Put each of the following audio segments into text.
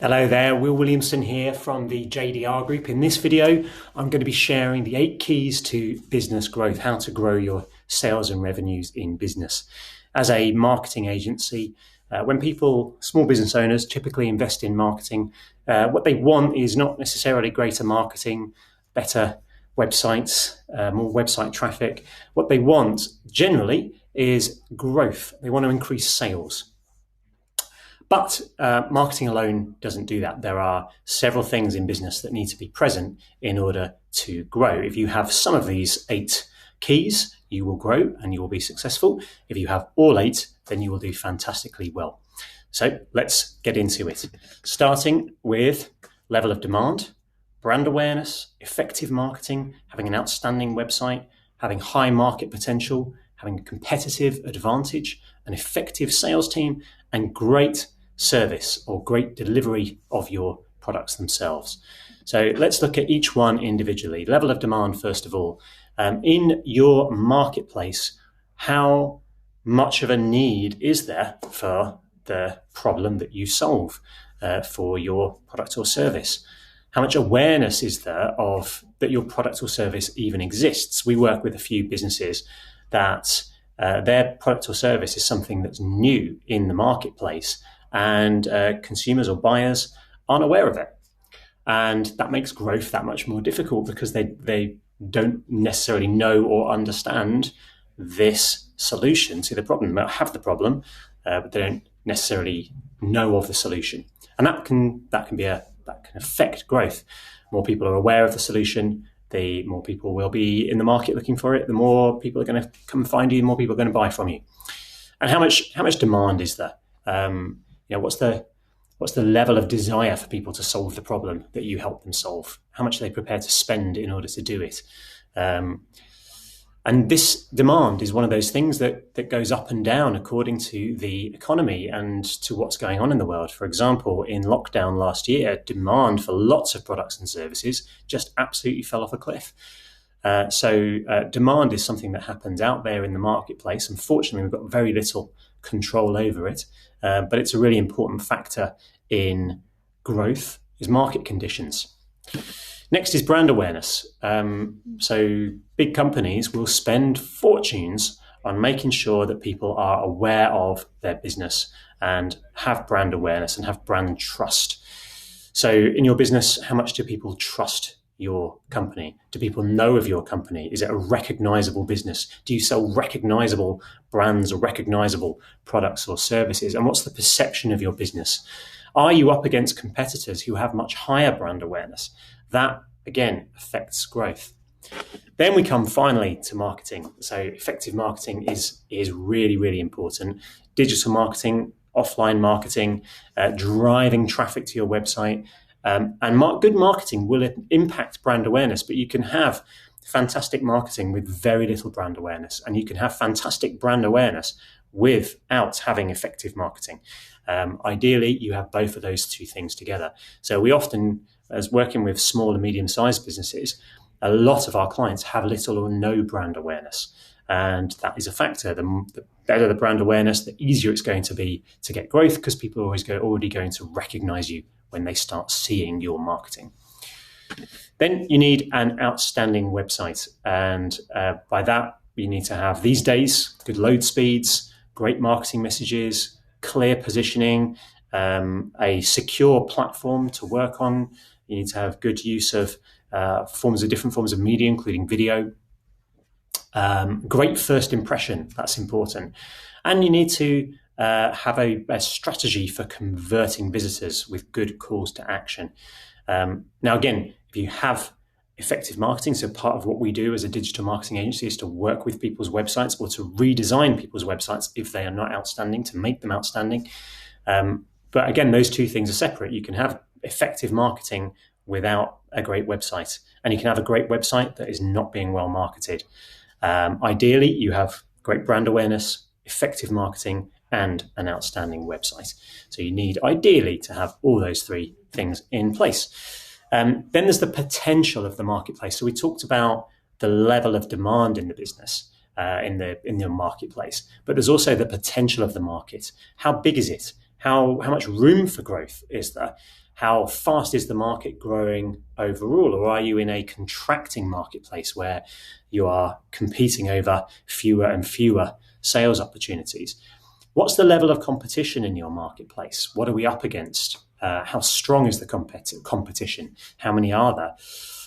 Hello there, Will Williamson here from the JDR Group. In this video, I'm going to be sharing the 8 keys to business growth, how to grow your sales and revenues in business. As a marketing agency, when small business owners typically invest in marketing, what they want is not necessarily greater marketing, better websites, more website traffic. What they want generally is growth. They want to increase sales. But marketing alone doesn't do that. There are several things in business that need to be present in order to grow. If you have some of these 8 keys, you will grow and you will be successful. If you have all 8, then you will do fantastically well. So let's get into it. Starting with level of demand, brand awareness, effective marketing, having an outstanding website, having high market potential, having a competitive advantage, an effective sales team, and great service or great delivery of your products themselves. So let's look at each one individually. Level of demand, first of all. In your marketplace, how much of a need is there for the problem that you solve for your product or service? How much awareness is there of that your product or service even exists? We work with a few businesses that their product or service is something that's new in the marketplace, and consumers or buyers aren't aware of it. And that makes growth that much more difficult because they don't necessarily know or understand this solution to the problem. They have the problem, but they don't necessarily know of the solution. And that can affect growth. More people are aware of the solution, the more people will be in the market looking for it, the more people are going to come find you, the more people are going to buy from you. And how much demand is there? What's the level of desire for people to solve the problem that you help them solve? How much are they prepared to spend in order to do it? And this demand is one of those things that goes up and down according to the economy and to what's going on in the world. For example, in lockdown last year, demand for lots of products and services just absolutely fell off a cliff. So demand is something that happens out there in the marketplace. Unfortunately, we've got very little control over it, but it's a really important factor in growth is market conditions. Next is brand awareness. So big companies will spend fortunes on making sure that people are aware of their business and have brand awareness and have brand trust. So in your business, how much do people trust your company? Do people know of your company? Is it a recognizable business? Do you sell recognizable brands or recognizable products or services? And what's the perception of your business? Are you up against competitors who have much higher brand awareness? That, again, affects growth. Then we come finally to marketing. So effective marketing is really, really important. Digital marketing, offline marketing, driving traffic to your website. And good marketing will impact brand awareness, but you can have fantastic marketing with very little brand awareness, and you can have fantastic brand awareness without having effective marketing. Ideally, you have both of those two things together. So we often, as working with small and medium-sized businesses, a lot of our clients have little or no brand awareness. And that is a factor. The better the brand awareness, the easier it's going to be to get growth because people are already going to recognize you when they start seeing your marketing. Then you need an outstanding website. And by that, you need to have, these days, good load speeds, great marketing messages, clear positioning, a secure platform to work on. You need to have good use of different forms of media, including video. Great first impression, that's important. And you need to have a strategy for converting visitors with good calls to action. Now, again, if you have effective marketing, so part of what we do as a digital marketing agency is to work with people's websites or to redesign people's websites if they are not outstanding, to make them outstanding. But again, those two things are separate. You can have effective marketing without a great website, and you can have a great website that is not being well marketed. Ideally, you have great brand awareness, effective marketing, and an outstanding website. So you need ideally to have all those 3 things in place. Then there's the potential of the marketplace. So we talked about the level of demand in the business, in the marketplace, but there's also the potential of the market. How big is it? How much room for growth is there? How fast is the market growing overall, or are you in a contracting marketplace where you are competing over fewer and fewer sales opportunities? What's the level of competition in your marketplace? What are we up against? How strong is the competition? How many are there?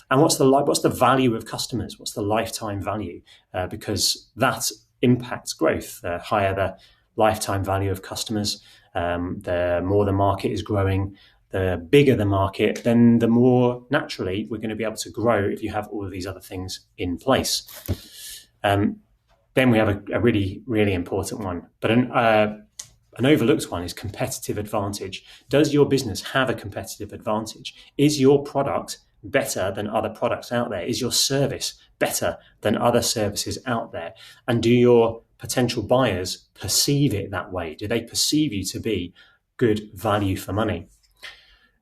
And what's the value of customers? What's the lifetime value? Because that impacts growth. The higher the lifetime value of customers, the more the market is growing, the bigger the market, then the more naturally we're going to be able to grow if you have all of these other things in place. Then we have a really, really important one, but an overlooked one is competitive advantage. Does your business have a competitive advantage? Is your product better than other products out there? Is your service better than other services out there? And do your potential buyers perceive it that way? Do they perceive you to be good value for money?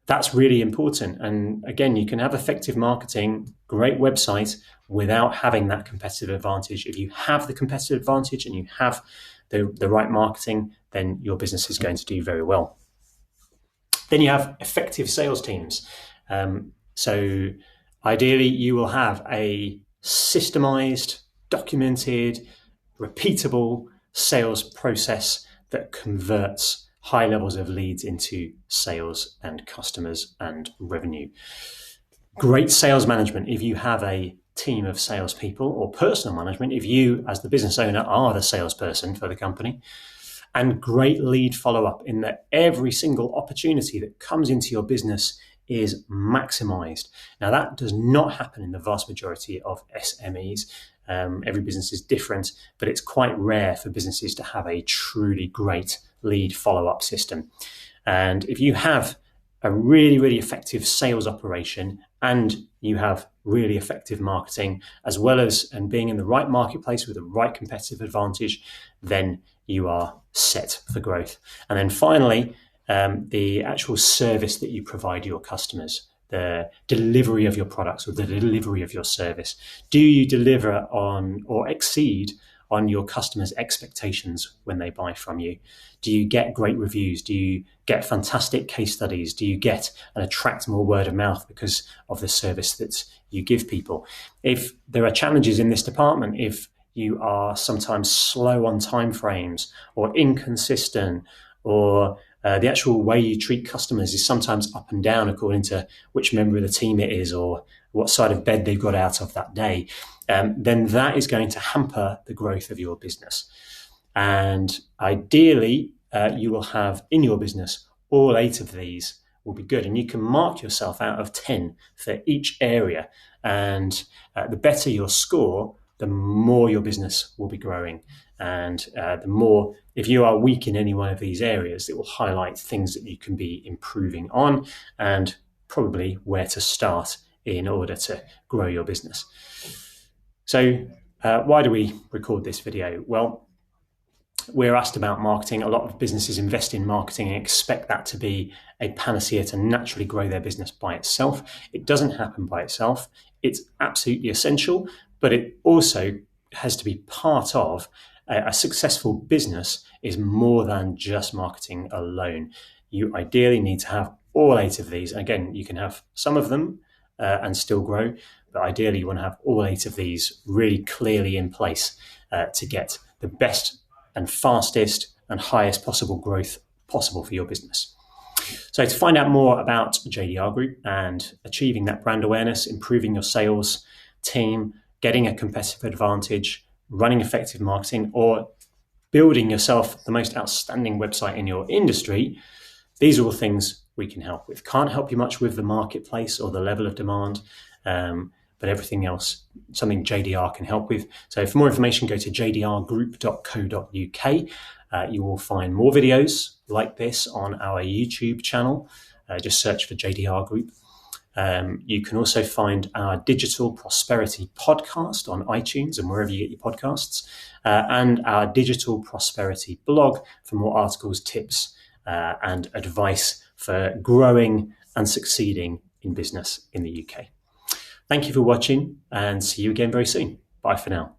That's really important. And again, you can have effective marketing, great website, without having that competitive advantage. If you have the competitive advantage and you have the right marketing, then your business is going to do very well. Then you have effective sales teams. So ideally, you will have a systemized, documented, repeatable sales process that converts high levels of leads into sales and customers and revenue. Great sales management. If you have a team of salespeople, or personal management, if you as the business owner are the salesperson for the company, and great lead follow-up in that every single opportunity that comes into your business is maximized. Now, that does not happen in the vast majority of SMEs. Every business is different, but it's quite rare for businesses to have a truly great lead follow-up system. And if you have a really, really effective sales operation and you have really effective marketing, as well as and being in the right marketplace with the right competitive advantage, then you are set for growth. And then finally, the actual service that you provide your customers, the delivery of your products or the delivery of your service. Do you deliver on or exceed on your customers' expectations when they buy from you? Do you get great reviews? Do you get fantastic case studies? Do you get and attract more word of mouth because of the service that you give people? If there are challenges in this department, if you are sometimes slow on timeframes or inconsistent, or the actual way you treat customers is sometimes up and down according to which member of the team it is or what side of bed they've got out of that day, then that is going to hamper the growth of your business. And ideally, you will have in your business all 8 of these will be good. And you can mark yourself out of 10 for each area. And the better your score, the more your business will be growing. And the more, if you are weak in any one of these areas, it will highlight things that you can be improving on and probably where to start in order to grow your business. So why do we record this video? Well, we're asked about marketing. A lot of businesses invest in marketing and expect that to be a panacea to naturally grow their business by itself. It doesn't happen by itself. It's absolutely essential, but it also has to be part of a successful business is more than just marketing alone. You ideally need to have all 8 of these. Again, you can have some of them and still grow, but ideally you want to have all 8 of these really clearly in place to get the best and fastest and highest possible growth possible for your business. So to find out more about JDR Group and achieving that brand awareness, improving your sales team, getting a competitive advantage, running effective marketing, or building yourself the most outstanding website in your industry, these are all things we can help with. Can't help you much with the marketplace or the level of demand, but everything else, something JDR can help with. So for more information, go to jdrgroup.co.uk. You will find more videos like this on our YouTube channel. Just search for JDR Group. You can also find our Digital Prosperity podcast on iTunes and wherever you get your podcasts, and our Digital Prosperity blog for more articles, tips, and advice for growing and succeeding in business in the UK. Thank you for watching and see you again very soon. Bye for now.